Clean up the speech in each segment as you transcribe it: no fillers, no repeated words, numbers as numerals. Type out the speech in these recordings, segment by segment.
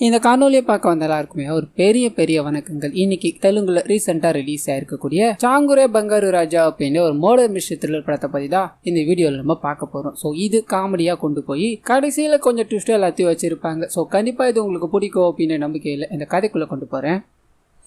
இந்த காணொலியை பார்க்க வந்த எல்லாருக்குமே ஒரு பெரிய வணக்கங்கள். இன்னைக்கு தெலுங்குல ரீசெண்டா ரிலீஸ் ஆயிருக்கக்கூடிய சாங்குரே பங்காரு ராஜா அப்படின்னு ஒரு மர்டர் மிஸ்டரி த்ரில்லர் படத்தை பத்தி தான் இந்த வீடியோல நம்ம பார்க்க போறோம். ஸோ இது காமெடியா கொண்டு போய் கடைசியில கொஞ்சம் ட்விஸ்ட் எல்லாத்தையும் வச்சிருப்பாங்க. ஸோ கண்டிப்பா இது உங்களுக்கு பிடிக்கும் அப்படின்னு நம்பிக்கையில் இந்த கதைக்குள்ள கொண்டு போறேன்.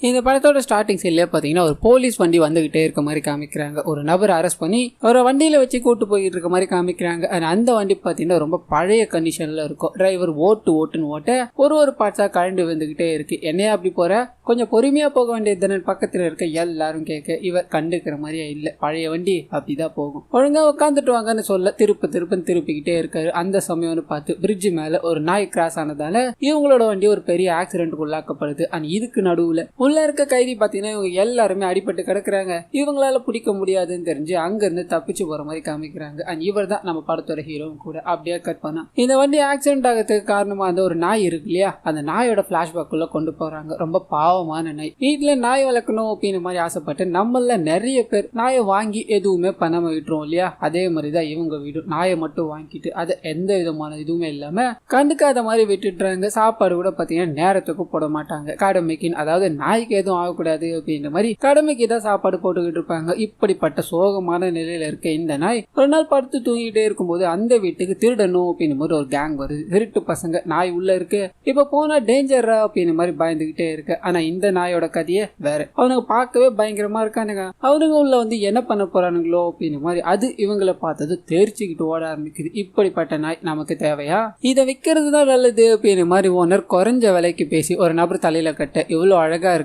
இந்த படத்தோட ஸ்டார்டிங் சைட்லேயே பார்த்தீங்கன்னா ஒரு போலீஸ் வண்டி வந்துகிட்டே இருக்க மாதிரி காமிக்கிறாங்க. ஒரு நபரை அரெஸ்ட் பண்ணி ஒரு வண்டியில் வச்சு கூட்டு போயிட்டு இருக்க மாதிரி காமிக்கிறாங்க. அந்த வண்டி பார்த்தீங்கன்னா ரொம்ப பழைய கண்டிஷனில் இருக்கும். டிரைவர் ஓட்டுன்னு ஓட்ட ஒரு பார்ட்ஸாக கழண்டு வந்துக்கிட்டே இருக்கு. என்னையா அப்படி போற, கொஞ்சம் பொறுமையாக போக வேண்டியது பக்கத்தில் இருக்க எல்லாரும் கேட்க இவர் கண்டுக்கிற மாதிரியே இல்லை. பழைய வண்டி அப்படிதான் போகும், ஒழுங்காக உட்காந்துட்டு வாங்கன்னு சொல்ல திருப்புன்னு திருப்பிக்கிட்டே இருக்காரு. அந்த சமயம்னு பார்த்து பிரிட்ஜ் மேலே ஒரு நாய் கிராஸ் ஆனதால இவங்களோட வண்டி ஒரு பெரிய ஆக்சிடென்ட்டுக்கு உள்ளாக்கப்படுது. இதுக்கு நடுவில் உள்ள இருக்க கைதி பாத்தீங்கன்னா இவங்க எல்லாருமே அடிபட்டு கிடக்குறாங்க. இவங்களால பிடிக்க முடியாதுன்னு தெரிஞ்சு அங்க இருந்து தப்பிச்சு போற மாதிரி காமிக்கிறாங்க. இவர் தான் நம்ம படத்தோட ஹீரோவும் கூட. அப்படியே கட் பண்ணா இந்த வண்டி ஆக்சிடென்ட் ஆகிறதுக்கு காரணமா அந்த ஒரு நாய் இருக்கு இல்லையா, அந்த நாயோட பிளாஷ்பேக் உள்ள கொண்டு போறாங்க. ரொம்ப பாவமான நாய். வீட்டுல நாய் வளர்க்கணும் அப்படின்னு மாதிரி ஆசைப்பட்டு நம்மள நிறைய பேர் நாயை வாங்கி எதுவுமே பண்ணாம விட்டுரும் இல்லையா. அதே மாதிரிதான் இவங்க வீடும். நாயை மட்டும் வாங்கிட்டு அதை எந்த விதமான இதுவுமே இல்லாம கண்டுக்காத மாதிரி விட்டுடுறாங்க. சாப்பாடு கூட பாத்தீங்கன்னா நேரத்துக்கு போட மாட்டாங்க. கடமைக்குன்னு, அதாவது நாய் எதுவும் ஆகக்கூடாது அப்படின்ற மாதிரி கடமைக்கு தான் சாப்பாடு போட்டுக்கிட்டு இருப்பாங்க. இப்படிப்பட்ட சோகமான நிலையில இருக்க இந்த நாய் ஒரு நாள் படுத்து தூங்கிட்டே இருக்கும்போது அந்த வீட்டுக்கு திருடணும் அப்படின்னு மாதிரி ஒரு கேங் வருது. திருட்டு பசங்க நாய் உள்ள இருக்கு, இப்ப போனா டேஞ்சரா அப்படின்னு மாதிரி பயந்துகிட்டே இருக்கு. ஆனா இந்த நாயோட கதையே வேற. அவனுக்கு பார்க்கவே பயங்கரமா இருக்கானுங்க. அவனுங்க உள்ள வந்து என்ன பண்ண போறானுங்களோ அப்படின்னு மாதிரி அது இவங்களை பார்த்தது தெரிச்சுக்கிட்டு ஓட ஆரம்பிக்குது. இப்படிப்பட்ட நாய் நமக்கு தேவையா, இதை விற்கிறது தான் நல்லது அப்படின்னு மாதிரி ஓனர் குறைஞ்ச விலைக்கு பேசி ஒரு நபர் தலையில கட்ட இவ்வளவு அழகா இருக்கு.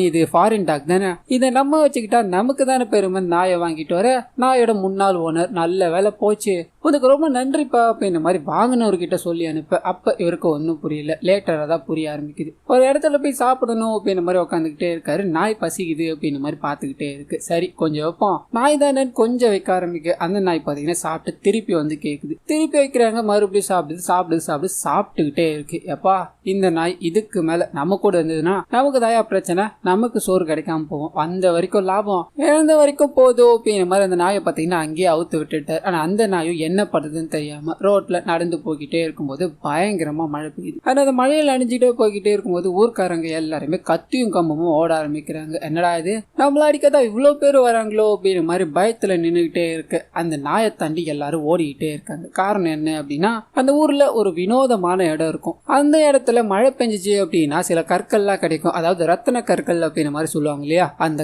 இது ஃபாரின் டாக் தானே, இதை நம்ம வச்சுக்கிட்டா நமக்கு தானே பெருமை. நாயை வாங்கிட்டு வர நாயோட முன்னாள் ஓனர் நல்ல வேலை போச்சு, உனக்கு ரொம்ப நன்றிப்பா அப்படின்னு மாதிரி வாங்கினவர்கிட்ட சொல்லி அனுப்ப. அப்ப இவருக்கு ஒன்னும் புரியல. லேட்டரா தான் புரிய ஆரம்பிக்குது. ஒரு இடத்துல போய் சாப்பிடணும் அப்படின்னு மாதிரி உட்காந்துக்கிட்டே இருக்காரு. நாய் பசிக்குது அப்படின்னு மாதிரி பாத்துக்கிட்டே இருக்கு. சரி கொஞ்சம் வைப்போம், நாய் தானே கொஞ்சம் வைக்க ஆரம்பிக்க. அந்த நாய் பாத்தீங்கன்னா சாப்பிட்டு திருப்பி வந்து கேக்குது. திருப்பி வைக்கிறாங்க, மறுபடியும் சாப்பிட்டுக்கிட்டே இருக்கு. எப்பா இந்த நாய் இதுக்கு மேல நம்ம கூட இருந்ததுன்னா நமக்கு தயா பிரச்சனை, நமக்கு சோறு கிடைக்காம போவோம். அந்த வரைக்கும் லாபம், இழந்த வரைக்கும் போதும் அப்படிங்கிற மாதிரி அந்த நாயை பார்த்தீங்கன்னா அங்கேயே அவுத்து விட்டுட்டார். ஆனா அந்த நாயும் என்ன பண்ணுறதுன்னு தெரியாம ரோட்ல நடந்து போய்கிட்டே இருக்கும்போது பயங்கரமா மழை பெய்யுது. அந்த மழையில் அணிஞ்சிட்டே போய்கிட்டே இருக்கும்போது ஊர்க்காரங்க எல்லாருமே கத்தியும் கம்பமும் ஓட ஆரம்பிக்கிறாங்க. என்னடா இது, நம்மள அடிக்கதான் இவ்வளவு பேர் வராங்களோ அப்படிங்கிற மாதிரி பயத்துல நின்றுகிட்டே இருக்கு. அந்த நாயை தாண்டி எல்லாரும் ஓடிக்கிட்டே இருக்காங்க. காரணம் என்ன அப்படின்னா அந்த ஊர்ல ஒரு வினோதமான இடம் இருக்கும். அந்த இடத்துல மழை பெஞ்சிச்சு அப்படின்னா சில கற்கள்லாம் கிடைக்கும். அதாவது ரத்தன கற்கள் அப்படின்னு மாதிரி சொல்லுவாங்க இல்லையா, அந்த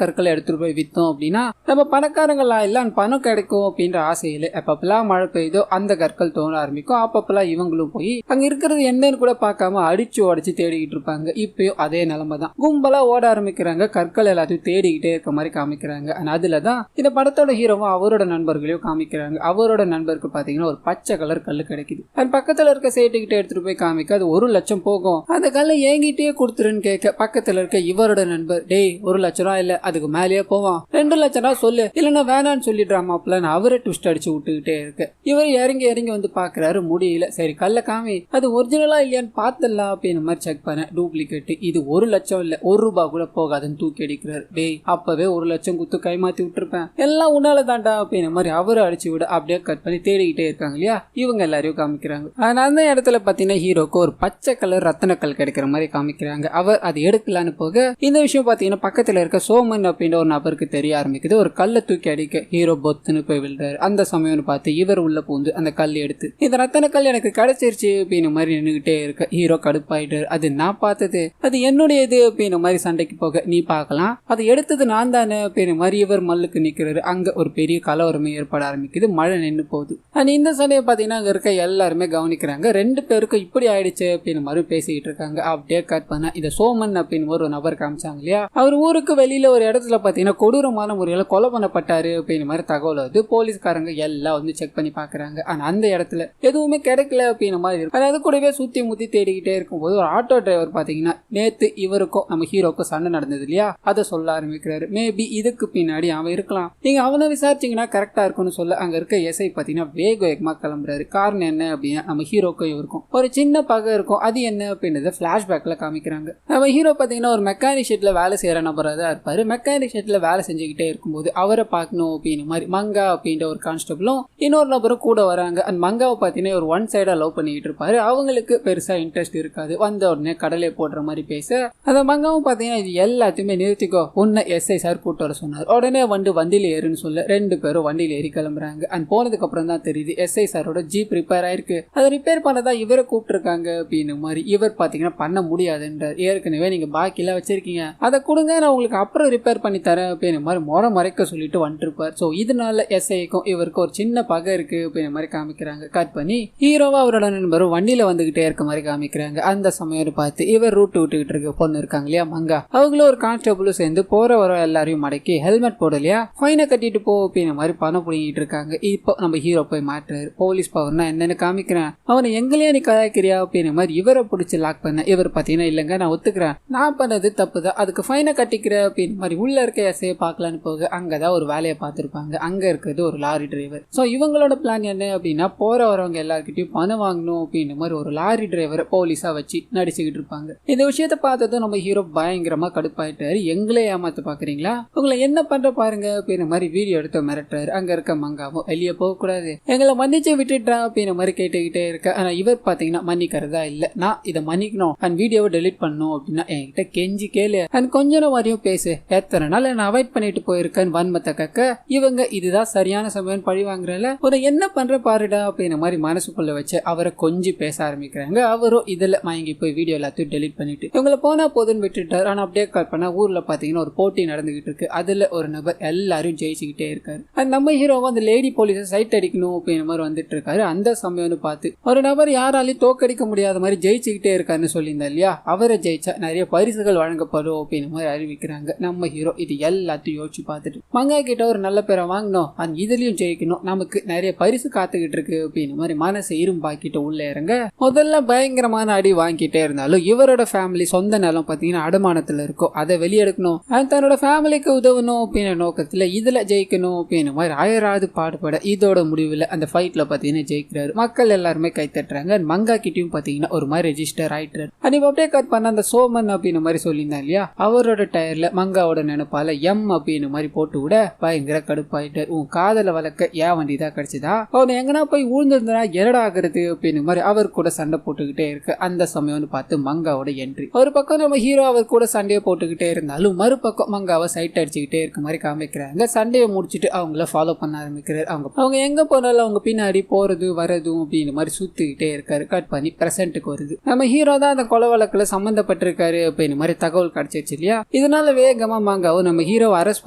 கற்களை எடுத்துட்டு போய் வித்தோம் அப்படின்னா நம்ம பணக்காரங்களா எல்லாம் பணம் கிடைக்கும் அப்படின்ற ஆசையில எப்பப்பெல்லாம் மழை பெய்தோ அந்த கற்கள் தோண ஆரம்பிக்கும். அப்பப்பெல்லாம் இவங்களும் போய் அங்க இருக்கிறது என்னன்னு கூட பார்க்காம அடிச்சு உடச்சு தேடிக்கிட்டு இருப்பாங்க. இப்பயும் அதே நிலைமை தான். கும்பலா ஓட ஆரம்பிக்கிறாங்க, கற்கள் எல்லாத்தையும் தேடிக்கிட்டே இருக்க மாதிரி காமிக்கிறாங்க. அதுலதான் இந்த படத்தோட ஹீரோவும் அவரோட நண்பர்களையும் காமிக்கிறாங்க. அவரோட நண்பருக்கு பாத்தீங்கன்னா ஒரு பச்சை கலர் கல்லு கிடைக்குது. அது பக்கத்துல இருக்க சேட்டுக்கிட்ட எடுத்துட்டு போய் காமிக்க அது 1 லட்சம் போகும். அந்த கல்லை ஏங்கிட்டே கொடுத்துருன்னு கேட்க பக்கத்துல இருக்க இவரோட நண்பர், டேய் 1 லட்சம் ரூபாய் இல்ல அதுக்கு மேலேயே போவான், 2 லட்சம் ரூபாய் சொல்லு இல்லன்னா வேணான்னு சொல்லிடுறாமாப்லன்னு அவரை ட்விஸ்ட் அடிச்சு விட்டுக்கிட்டே இருக்கு. இவர் இறங்கி வந்து பாக்குறாரு, முடியல. சரி கல்ல காமி, அது ஒரிஜினலா இல்லையான்னு பாத்துடலாம் அப்படின்னு மாதிரி செக் பண்ண. டூப்ளிகேட், இது 1 லட்சம் இல்ல 1 ரூபாய் கூட போகாதுன்னு தூக்கி அடிக்கிறாரு. டேய் அப்பவே 1 லட்சம் குத்து கைமாத்தி விட்டுருப்பேன், எல்லாம் உன்னால தாண்டா அப்படின்னு மாதிரி அவரை அடிச்சு விட. அப்படியே கட் பண்ணி தேடிக்கிட்டே இருக்காங்க இல்லையா, இவங்க எல்லாரையும் காமிக்கிறாங்க. அந்த இடத்துல பாத்தீங்கன்னா ஹீரோக்கு ஒரு பச்சை கலர் ரத்தனக்கல் கிடைக்கிற மாதிரி காமிக்கிறாங்க. அவர் அது எடுக்கலான்னு போக இந்த விஷயம் பாத்தீங்கன்னா பக்கத்துல இருக்க சோமன் அப்படின்ற ஒரு நபருக்கு தெரிய ஆரம்பிக்குது. ஒரு கல்லை தூக்கி அடிக்க ஹீரோ பொத்துன்னு போய் விழுறாரு. அந்த சமயம் பார்த்து இவர் உள்ள பூந்து அந்த கல் எடுத்து இந்த ரத்தன கல் எனக்கு கிடைச்சிருச்சு அப்படின்னு மாதிரி நின்றுகிட்டே இருக்க ஹீரோ கடுப்பாயிட்டாரு. அது நான் பார்த்தது, அது என்னுடைய இது அப்படின்னு மாதிரி சண்டைக்கு போக நீ பார்க்கலாம், அது எடுத்தது நான் தானே அப்படின்னு மாதிரி இவர் மல்லுக்கு நிக்கிறாரு. அங்க ஒரு பெரிய கலவரமே ஏற்பட ஆரம்பிக்குது. மழை நின்று போகுது. இந்த சண்டையை பாத்தீங்கன்னா அங்க இருக்க எல்லாருமே கவனிக்கிறாங்க. 2 பேருக்கும் இப்படி ஆயிடுச்சு அப்படின்னு மாதிரி பேசிக்கிட்டு இருக்காங்க. அப்படியே கட் பண்ண இந்த சோமன் அப்படின்னு ஒரு நபர் காமிச்சாங்க இல்லையா, அவர் ஊருக்கு வெளியில ஒரு இடத்துல பாத்தீங்கன்னா கொடூரமான முறையில கொலை பண்ணப்பட்டாரு அப்படின்னு மாதிரி தகவல் வருது. போலீஸ்காரங்க எல்லாம் வந்து செக் பண்ணி பாக்குறாங்க. ஆனா அந்த இடத்துல எதுவுமே கிடைக்கல அப்படின்னு மாதிரி இருக்கு. அதாவது கூடவே சுத்தி முத்தி தேடிக்கிட்டே இருக்கும்போது ஒரு ஆட்டோ டிரைவர் பாத்தீங்கன்னா நேத்து இவருக்கும் நம்ம ஹீரோக்கும் சண்டை நடந்தது இல்லையா, அதை சொல்ல ஆரம்பிக்கிறாரு. மேபி இதுக்கு பின்னாடி அவன் இருக்கலாம், நீங்க அவனை விசாரிச்சீங்கன்னா கரெக்டா இருக்கும்னு சொல்ல அங்க இருக்க எஸ்ஐ பாத்தீங்கன்னா வேகமா கிளம்புறாரு. காரணம் என்ன அப்படின்னா நம்ம ஹீரோக்கும் இவருக்கும் ஒரு சின்ன பகை இருக்கும். அது என்ன அப்படின்றத பிளாஷ்பேக்ல காமிக்கிறாங்க. நம்ம ஹீரோ பாத்தீங்கன்னா ஒரு மெக்கானிக் ஷெட்ல வேலை செய்யற நபரா தான் இருப்பாரு. மெக்கானிக் ஷெட்ல வேலை செஞ்சுக்கிட்டே இருக்கும்போது அவரை பார்க்கணும் அப்படின்னு மாதிரி மங்கா அப்படின்ற ஒரு கான்ஸ்டபிளும் இன்னொரு நபரும் கூட வராங்க. அந்த மங்காவை பாத்தீங்கன்னா ஒரு ஒன் சைடா லவ் பண்ணிட்டு இருப்பாரு. அவங்களுக்கு பெருசா இன்ட்ரெஸ்ட் இருக்காது. வந்த உடனே கடலை போடுற மாதிரி பேச அந்த மங்காவும் பாத்தீங்கன்னா இது எல்லாத்தையுமே நிறுத்திக்கோ, உன்னை எஸ்ஐ சார் கூட்டு வர சொன்னார். உடனே வண்டியில ஏறுன்னு சொல்ல 2 பேரும் வண்டியில ஏறி கிளம்புறாங்க. அந்த போனதுக்கு அப்புறம் தான் தெரியுது எஸ்ஐ சாரோட ஜீப் ரிப்பேர் ஆயிருக்கு. அதை ரிப்பேர் பண்ணதா இவரை கூப்பிட்டுருக்காங்க அப்படின்னு மாதிரி. இவர் பாத்தீங்கன்னா பண்ண முடியாதுன்றார். ஏற்கனவே நீங்க பாக்கிலாம் வச்சிருக்கீங்க, அதை கொடுங்க, நான் உங்களுக்கு அப்புறம் ரிப்பேர் பண்ணி தரேன் அப்படின்னு மாதிரி மறைக்க சொல்லிட்டு வந்துட்டு இருப்பார். ஸோ இதனால எஸ்ஐக்கும் இவருக்கு ஒரு சின்ன பகை இருக்கு அப்படின்னு மாதிரி காமிக்கிறாங்க. கட் பண்ணி ஹீரோவா அவரோட நண்பரும் வண்டியில வந்துகிட்டே இருக்க மாதிரி காமிக்கிறாங்க. அந்த சமயம் பார்த்து இவர் ரூட் விட்டுக்கிட்டு இருக்க பொண்ணு இருக்காங்க இல்லையா மங்கா, அவங்களும் ஒரு கான்ஸ்டபிளும் சேர்ந்து போற வர எல்லாரையும் மடக்கி ஹெல்மெட் போடலையா ஃபைனை கட்டிட்டு போ அப்படின்னு மாதிரி பணம் பிடிங்கிட்டு இருக்காங்க. இப்போ நம்ம ஹீரோ போய் மாட்டுறாரு. போலீஸ் பவர்னா என்னன்னு காமிக்கிறேன், அவனை எங்களையா நீ கலாய்க்கிறியா அப்படின்னு மாதிரி இவரை பிடிச்சி லாக் பண்ண. இவர் பாத்தீங்கன்னா இல்லங்க நான் ஒத்துக்கிறேன், நான் பண்ணது தப்பு தான், அதுக்கு ஃபைனை கட்டிக்கிற அப்படின்னு மாதிரி உள்ள இருக்க எஸ்ஐ பார்க்கலான்னு போக அங்கதான் ஒரு வேலையை பார்த்திருப்பாங்க. அங்க இருக்கிறது ஒரு லாரி டிரைவர். சோ இவங்களோட பிளான் என்ன அப்படின்னா போற வரவங்க எல்லார்கிட்டயும் பணம் வாங்கணும் அப்படின்னு மாதிரி ஒரு லாரி டிரைவரை போலீஸா வச்சு நடிச்சுக்கிட்டு இருப்பாங்க. இந்த விஷயத்த பார்த்ததும் நம்ம ஹீரோ பயங்கரமா கடுப்பாயிட்டாரு. எங்களே ஏமாத்த பாக்குறீங்களா, உங்களை என்ன பண்ற பாருங்க அப்படின்னு மாதிரி வீடியோ எடுத்து மிரட்டுறாரு. அங்க இருக்க மங்காவும் வெளியே போக கூடாது, எங்களை மன்னிச்சு விட்டுட்டா அப்படின்னு மாதிரி கேட்டுக்கிட்டே இருக்க. ஆனா இவர் பாத்தீங்கன்னா மன்னிக்கிறதா இல்ல, நான் இதை மன்னிக்கணும் அண்ட் வீடியோவை டெலிட் பண்ணணும் அப்படின்னா என்கிட்ட கெஞ்சி கேளு அண்ட் கொஞ்சம் மாதிரியும் பேசு, எத்தனை நாள் என்ன அவாய்ட் பண்ணிட்டு போயிருக்கேன்னு வன்மத்தை கக்க இவங்க இதுதான் சரியான சமயம் பழி வாங்குறல ஒரு என்ன பண்ற பாருடா அப்படின்னு மாதிரி மனசுக்குள்ள வச்சு அவரை கொஞ்சம் பேச ஆரம்பிக்கிறாங்க. அவரும் இதுல மயங்கி போய் வீடியோ எல்லாத்தையும் டெலிட் பண்ணிட்டு இவங்களை போனா போதுன்னு விட்டுட்டாரு. ஆனா அப்படியே கால் பண்ணா ஊர்ல பாத்தீங்கன்னா ஒரு போட்டி நடந்துகிட்டு இருக்கு. அதுல ஒரு நபர் எல்லாரும் ஜெயிச்சுக்கிட்டே இருக்காரு. நம்ம ஹீரோவா அந்த லேடி போலீஸை சைட் அடிக்கணும் அப்படின்னு மாதிரி வந்துட்டு இருக்காரு. அந்த சமயம்னு பார்த்து ஒரு நபர் யாராலையும் தோக்கடிக்க முடியாத மாதிரி ஜெயிச்சுக்கிட்டே இருக்காருன்னு சொல்லியிருந்தா இல்லையா, அவரை ஜெயிச்சா நிறைய பரிசுகள் வழங்கப்படும் அப்படின்னு மாதிரி அறிவிக்கிறாங்க. நம்ம ஹீரோ இது எல்லாத்தையும் யோசிச்சு பார்த்துட்டு மங்கா கிட்ட ஒரு நல்ல பேரை வாங்கணும் அண்ட் இதுலயும் ஜெயிக்கணும், நமக்கு நிறைய பரிசு காத்துக்கிட்டு இருக்கு அப்படின்னு மாதிரி மனசை இரும்பாக்கிட்டு உள்ள இறங்க முதல்ல பயங்கரமான அடி வாங்கிட்டே இருந்தாலும் இவரோட ஃபேமிலி சொந்த நிலம் பாத்தீங்கன்னா அடமானத்துல இருக்கும், அதை வெளியெடுக்கணும் அண்ட் தன்னோட ஃபேமிலிக்கு உதவணும் அப்படின்னு நோக்கத்துல இதுல ஜெயிக்கணும் அப்படின்னு மாதிரி ஆயிராது பாடுபட இதோட முடிவுல அந்த ஃபைட்ல பாத்தீங்கன்னா ஜெயிக்கிறாரு. மக்கள் எல்லாருமே கை தட்டுறாங்க. மங்கா கிட்டயும் பாத்தீங்கன்னா ஒரு மாதிரி ரெஜிஸ்டர் ஆயிட்டாரு. அன்னைக்கு அப்படியே கட் பண்ண அந்த சோமன் அப்படின்னு மாதிரி சொல்லியிருந்தா இல்லையா, அவரோட டயர்ல மங்காவோட நினைப்பால எம் அப்படின்னு மாதிரி போட்டு விட பயங்கர கடுப்பாயிட்டார். உன் காதல வளர்க்க ஏன் வண்டி தான் கிடைச்சதா, அவனை எங்கன்னா போய் ஊழ்ந்திருந்தா என்னடா ஆகுறது அப்படின்னு மாதிரி அவர் கூட சண்டை போட்டுக்கிட்டே இருக்கு. அந்த சமயம்னு பார்த்து மங்காவோட என்ட்ரி. ஒரு பக்கம் நம்ம ஹீரோ அவர் கூட சண்டையை போட்டுக்கிட்டே இருந்தாலும் மறுபக்கம் மங்காவை சைட் அடிச்சுக்கிட்டே இருக்க மாதிரி காமிக்கிறாங்க. சண்டையை முடிச்சுட்டு அவங்கள ஃபாலோ பண்ண ஆரம்பிக்கிறாரு. அவங்க எங்க போனாலும் அவங்க பின்னாடி போறது வரதும் அப்படின்னு மாதிரி சுத்திக்கிட்டே இருக்காரு. கட் பண்ணி பிரசன்ட்டுக்கு வருது. நம்ம ஹீரோ தான் அந்த கொலை வழக்குல சம்பந்தப்பட்டிருக்காரு அப்படின்னு மாதிரி தகவல் கிடைச்சிருச்சு இல்லையா. இதனால வேகமா மங்காவும் நம்ம ஹீரோவை அரெஸ்ட்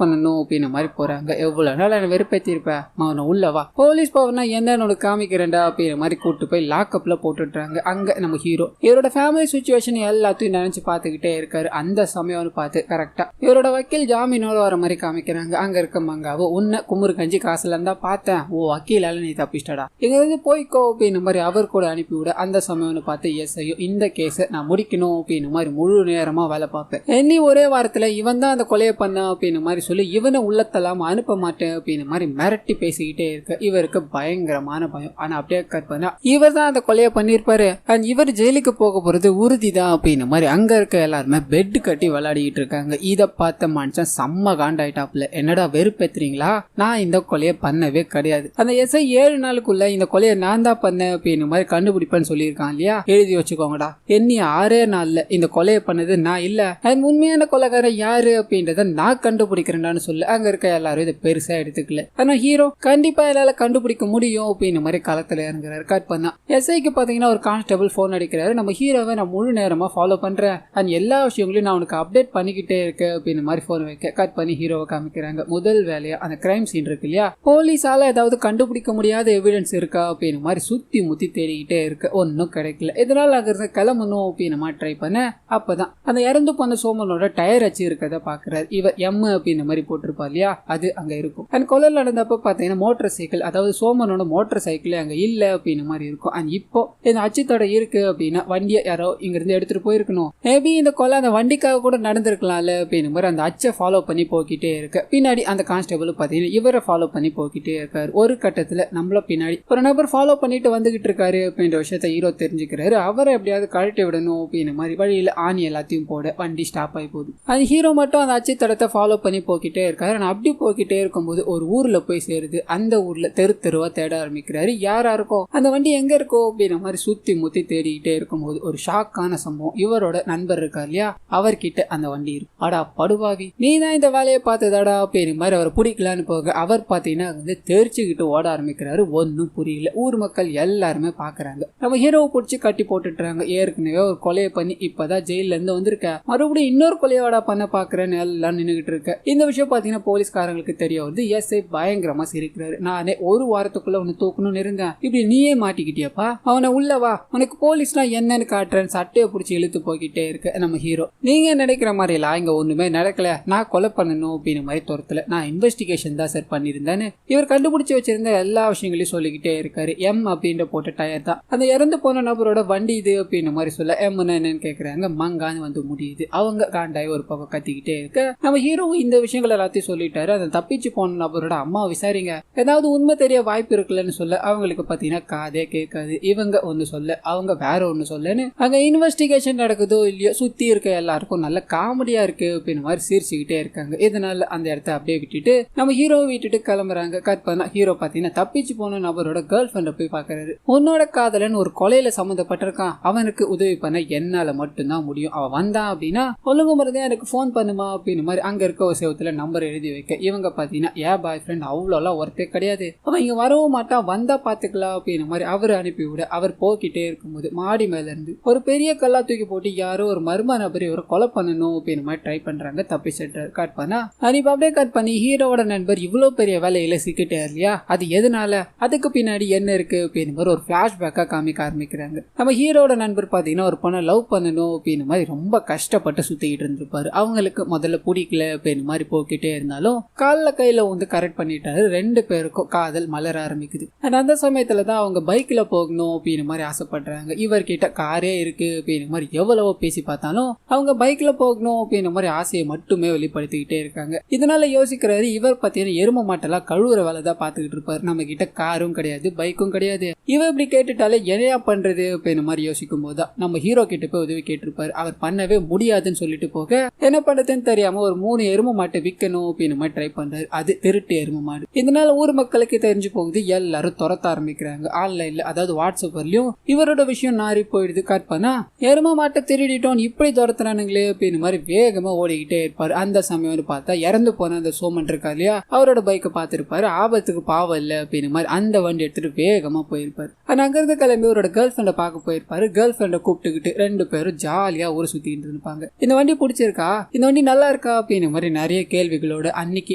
பண்ணணும் அப்படின்னு மாதிரி போறாங்க. எவ்வளவு நாள் என்ன வெறுப்பேத்தி இருப்பேன், அவனை உள்ளவா போலீஸ் பவர்னா என்னன்னு காமிக்கிறேன்டா அப்படிங்கிற மாதிரி கூட்டு போய் லாக்அப்ல போட்டுட்டாங்க. அங்க நம்ம ஹீரோ இவரோட ஃபேமிலி சிச்சுவேஷன் எல்லாத்தையும் நினைச்சு பார்த்துக்கிட்டே இருக்காரு. அந்த சமயம்னு பார்த்து கரெக்டா இவரோட வக்கீல் ஜாமீனோட வர மாதிரி காமிக்கிறாங்க. அங்க இருக்க மங்காவோ உன்னை குமுறு கஞ்சி காசுல இருந்தா பார்த்தேன், ஓ வக்கீலால நீ தப்பிச்சிட்டடா, எங்க இருந்து போய்க்கோ அப்படின்னு மாதிரி அவர் கூட அனுப்பிவிட அந்த சமயம்னு பார்த்து எஸ் ஐயோ இந்த கேஸை நான் முடிக்கணும் அப்படின்னு மாதிரி முழு நேரமா வேலை பார்ப்பேன், என்னி ஒரே வாரத்துல இவன் தான் அந்த கொலையை பண்ண அப்படின்னு மாதிரி சொல்லி இவனை உள்ளத்தெல்லாம் அனுப்ப மாட்டேன் அப்படின்னு மாதிரி மிரட்டி பேசிக்கிட்டே இருக்க இவருக்கு பயங்கரமான பயம். ஆனா அப்படியே கட் பண்ணா இவர் தான் அந்த கொலையை பண்ணிருப்பாரு அண்ட் இவர் ஜெயிலுக்கு போக போறது உறுதிதான் அப்படின்னு மாதிரி அங்க இருக்க எல்லாருமே பெட் கட்டி விளையாடிட்டு இருக்காங்க. இத பார்த்த மனுஷன் செம்ம காண்டாயிட்டாப்ல, என்னடா வெறுப்பேத்துறீங்களா, நான் இந்த கொலையை பண்ணவே கிடையாது, அந்த எஸ்ஐ 7 நாளுக்குள்ள இந்த கொலையை நான் தான் பண்ணேன் அப்படின்னு மாதிரி கண்டுபிடிப்பேன்னு சொல்லியிருக்கான் இல்லையா, எழுதி வச்சுக்கோங்கடா, என்னி 6 நாள்ல இந்த கொலையை பண்ணது நான் இல்ல, அண்ட் உண்மையான கொலைகாரன் யாரு அப்படின்றத நான் கண்டுபிடிக்கிறேன்னு சொல்லு. அங்க இருக்க எல்லாரும் இதை பெருசா எடுத்துக்கல. ஆனா ஹீரோ கண்டிப்பா எல்லாரும் கண்டுபிடிக்க முடியும் அப்படின்னு மாதிரி களத்துல இறங்குறாரு. கட் பண்ணா எஸ்ஐக்கு பாத்தீங்கன்னா ஒரு கான்ஸ்டபிள் போன் அடிக்கிறாரு. நம்ம ஹீரோவை நான் முழு நேரமா ஃபாலோ பண்றேன் அண்ட் எல்லா விஷயங்களையும் நான் உனக்கு அப்டேட் பண்ணிக்கிட்டே இருக்கேன் அப்படின்னு மாதிரி போன் வைக்க கட் பண்ணி ஹீரோவை காமிக்கிறாங்க. முதல் வேலையா அந்த கிரைம் சீன் இருக்கு இல்லையா, போலீஸால ஏதாவது கண்டுபிடிக்க முடியாத எவிடன்ஸ் இருக்கா அப்படின்னு மாதிரி சுத்தி முத்தி தேடிக்கிட்டே இருக்கு, ஒன்னும் கிடைக்கல. இதனால அங்க கிளம்பணும் அப்படின்னு மாதிரி ட்ரை பண்ண அப்பதான் அந்த இறந்து போன சோமனோட டயர் அச்சு இருக்கத பாக்குறாரு. இவர் எம் அப்படின்னு மாதிரி போட்டிருப்பா இல்லையா, அது அங்க இருக்கும். அண்ட் கொலை நடந்தப்ப பாத்தீங்கன்னா மோட்டார் சைக்கிள், அதாவது சோமனோட மோட்டார் சைக்கிள் அங்க இல்ல அப்படின்னு மாதிரி இருக்கும். அண்ட் இப்போ இந்த அச்சுத்தோட இருக்கு அப்படின்னா வண்டியை யாரோ இங்க இருந்து எடுத்துட்டு போயிருக்கணும். மேபி இந்த கொலை அந்த வண்டிக்காக கூட நடந்திருக்கலாம்ல அப்படின்னு மாதிரி அந்த அச்சை ஃபாலோ பண்ணி போக்கிட்டே இருக்கு. பின்னாடி அந்த கான்ஸ்டபிள் பாத்தீங்கன்னா இவரை ஃபாலோ பண்ணி போக்கிட்டே இருக்காரு. ஒரு கட்டத்துல நம்மள பின்னாடி ஒரு நபர் ஃபாலோ பண்ணிட்டு வந்துகிட்டு இருக்காரு அப்படின்ற விஷயத்த ஹீரோ தெரிஞ்சுக்கிறாரு. அவரை எப்படியாவது கழட்டி விடணும் அப்படின்னு மாதிரி வழியில ஆணி ஆணி எல்லாத்தையும் போட வண்டி ஸ்டாப் ஆகி போகுது. அந்த ஹீரோ மட்டும் அந்த அச்சு தடத்தை ஃபாலோ பண்ணி போய்கிட்டே இருக்காரு. நான் அப்படி போய்கிட்டே இருக்கும்போது ஒரு ஊர்ல போய் சேருது. அந்த ஊர்ல தெரு தெருவா தேட ஆரம்பிக்கிறாரு. யாரா இருக்கோ அந்த வண்டி எங்க இருக்கோ அப்படின்ற மாதிரி சுத்தி முத்தி தேடிக்கிட்டே இருக்கும்போது ஒரு ஷாக்கான சம்பவம். இவரோட நண்பர் இருக்கார் இல்லையா, அவர்கிட்ட அந்த வண்டி இருக்கு. அடா படுவாவி, நீ தான் இந்த வேலையை பார்த்ததாடா அப்படின்ற மாதிரி அவரை பிடிக்கலான்னு போக அவர் பாத்தீங்கன்னா வந்து தெரிச்சுக்கிட்டு ஓட ஆரம்பிக்கிறாரு. ஒன்னும் புரியல. ஊர் மக்கள் எல்லாருமே பாக்குறாங்க. நம்ம ஹீரோவை பிடிச்சி கட்டி போட்டுட்டுறாங்க. ஏற்கனவே ஒரு கொலையை பண்ணி இப்பதான் ஜெயில இருந்து வந்திருக்க, மறுபடியும் இன்னொரு கொலையோட பண்ண பாக்குறேன்னு எல்லாம் நின்னுகிட்டு இருக்க. இந்த விஷயம் பாத்தீங்கன்னா போலீஸ்காரங்களுக்கு தெரிய வந்து எஸ்ஐ பயங்கரமா சிரிக்கிறாரு. நானே ஒரு வாரத்துக்குள்ள உன்னை தூக்கணும்னு இருந்தேன், இப்படி நீயே மாட்டிக்கிட்டியப்பா, அவனை உள்ளவா, உனக்கு போலீஸ்லாம் என்னன்னு காட்டுறேன்னு சட்டையை பிடிச்சி இழுத்து போய்கிட்டே இருக்க நம்ம ஹீரோ. நீங்க நினைக்கிற மாதிரி எல்லாம் இங்க ஒண்ணுமே நடக்கல, நான் கொலை பண்ணணும் அப்படின்னு மாதிரி துரத்துல, நான் இன்வெஸ்டிகேஷன் தான் சார் பண்ணிருந்தேன்னு இவர் கண்டுபிடிச்சு வச்சிருந்த எல்லா விஷயங்களையும் சொல்லிக்கிட்டே இருக்காரு. எம் அப்படின்ற போட்ட டயர் தான் அந்த இறந்து போன நபரோட வண்டி இது அப்படின்னு மாதிரி சொல்ல எம்னா என்னன்னு கேக்குறாங்க. மங்கான்னு வந்து முடியுது. அவங்க காண்டாய் ஒரு பக்கம் கத்திக்கிட்டே இருக்க நம்ம ஹீரோ இந்த விஷயங்கள் எல்லாத்தையும் சொல்லிட்டாரு. அந்த தப்பிச்சு போன நபரோட அம்மா விசாரிங்க, ஏதாவது உண்மை தெரிய வாய்ப்பு இருக்குல்லன்னு சொல்ல அவங்களுக்கு பாத்தீங்கன்னா காதே கேட்காது. இவங்க ஒண்ணு சொல்ல அவங்க வேற ஒண்ணு சொல்லன்னு அங்க இன்வெஸ்டிகேஷன் நடக்குதோ இல்லையோ சுத்தி இருக்க எல்லாருக்கும் நல்ல காமெடியா இருக்கு அப்படின்னு மாதிரி சிரிச்சுக்கிட்டே இருக்காங்க. இதனால அந்த இடத்த அப்படியே விட்டுட்டு நம்ம ஹீரோவை விட்டுட்டு கிளம்புறாங்க. கட் பண்ணா ஹீரோ பாத்தீங்கன்னா தப்பிச்சு போன நபரோட கேர்ள் ஃபிரெண்ட போய் பாக்குறாரு. உன்னோட காதலன் ஒரு கொலையில சம்மந்தப்பட்டிருக்கான், அவனுக்கு உதவி பண்ண என்னால மட்டும்தான் முடியும், அவன் வந்தான் அப்படின்னா ஒழுங்கு மருந்தே எனக்கு போன் பண்ணுமா அப்படின்னு மாதிரி அங்க இருக்க ஒரு சேவத்துல நம்பர் எழுதி வைக்க இவங்க பாத்தீங்கன்னா ஏன் பாய் ஃப்ரெண்ட் அவ்வளோலாம் ஒருத்தே கிடையாது, அவன் இங்க வரவும் மாட்டான், வந்தா பாத்துக்கலாம் அப்படின்னு மாதிரி அவர் அனுப்பி விட அவர் போக்கிட்டே இருக்கும்போது மாடி மேல இருந்து ஒரு பெரிய கல்லா தூக்கி போட்டு யாரோ ஒரு மர்ம நபர் இவரை கொலை பண்ணணும் அப்படின்னு மாதிரி ட்ரை பண்றாங்க. தப்பி செட்டார். கட் பண்ணா அனுப்பி அப்படியே கட் பண்ணி ஹீரோவோட நண்பர் இவ்வளவு பெரிய வேலையில சிக்கிட்டார் இல்லையா, அது எதனால, அதுக்கு பின்னாடி என்ன இருக்கு அப்படின்னு மாதிரி ஒரு பிளாஷ்பேக்கா காமிக்க ஆரம்பிக்கிறாங்க. நம்ம ஹீரோட நண்பர் பாத்தீங்கன்னா ஒரு பொண்ணை லவ் பண்ணணும் அப்படின்னு மாதிரி ரொம்ப கஷ்டப்பட்டு சுத்திக்கிட்டு இருந்திருப்பாரு. அவங்களுக்கு முதல்ல பிடிக்கல அப்படின்னு மாதிரி போக்கிட்டே இருந்தாலும் கால்ல கையில வந்து கரெக்ட் பண்ணிட்டாரு. ரெண்டு பேருக்கும் காதல் மலர ஆரம்பிக்குது. அந்த சமயத்துல தான் அவங்க பைக்ல போகணும் அப்படின்னு மாதிரி ஆசைப்படுறாங்க. இவர்கிட்ட காரே இருக்கு அப்படின்னு மாதிரி எவ்வளவோ பேசி பார்த்தாலும் அவங்க பைக்ல போகணும் அப்படின்னு மாதிரி ஆசையை மட்டுமே வெளிப்படுத்திக்கிட்டே இருக்காங்க. இதனால யோசிக்கிறாரு, இவர் பாத்தீங்கன்னா எரும மாட்டெல்லாம் கழுவுற வேலை தான் பாத்துக்கிட்டு இருப்பாரு, நம்ம கிட்ட காரும் கிடையாது பைக்கும் கிடையாது, இவ இப்படி கேட்டுட்டாலே என்னையா பண்றது அப்படின்னு மாதிரி யோசிக்கும் போதுதான் நம்ம ஹீரோ கிட்ட போய் உதவி கேட்டிருப்பாரு. அவர் பண்ணவே முடியாதுன்னு சொல்லிட்டு போக என்ன பண்றதுன்னு தெரியாம ஒரு 3 எரும மாட்டை விற்கணும் அப்படின்னு மாதிரி ட்ரை பண்றாரு. அது திருட்டு எரும மாடு. இதனால ஊர் மக்களுக்கு தெரிஞ்சு போகுது. எல்லாரும் துரத்த ஆரம்பிக்கிறாங்க. ஆன்லைன்ல அதாவது வாட்ஸ்அப்லயும் இவரோட விஷயம் நாரி போயிடுது. கட் பண்ணா எரும மாட்டை திருடிட்டோம் இப்படி துரத்துறானுங்களே அப்படின்னு மாதிரி வேகமா ஓடிக்கிட்டே இருப்பாரு. அந்த சமயம் பார்த்தா இறந்து போன அந்த சோமன் இருக்கா இல்லையா, அவரோட பைக்கை பார்த்திருப்பாரு. ஆபத்துக்கு பாவம் இல்ல அப்படின்னு மாதிரி அந்த வண்டி எடுத்துட்டு வேகமா போயிருப்பாரு. அங்கிருந்து கிளம்பி அவரோட கேர்ள் ஃபிரெண்டை பார்க்க போயிருப்பாரு. கேர்ள் ஃபிரெண்டை கூப்பிட்டுக்கிட்டு 2 பேரும் ஜாலியா ஊர் சுத்திட்டு இருப்பாங்க. இந்த வண்டி பிடிச்சிருக்கா, இந்த வண்டி நல்லா இருக்கா அப்படின்னு மாதிரி நிறைய கேள்விகளோட அன்னைக்கு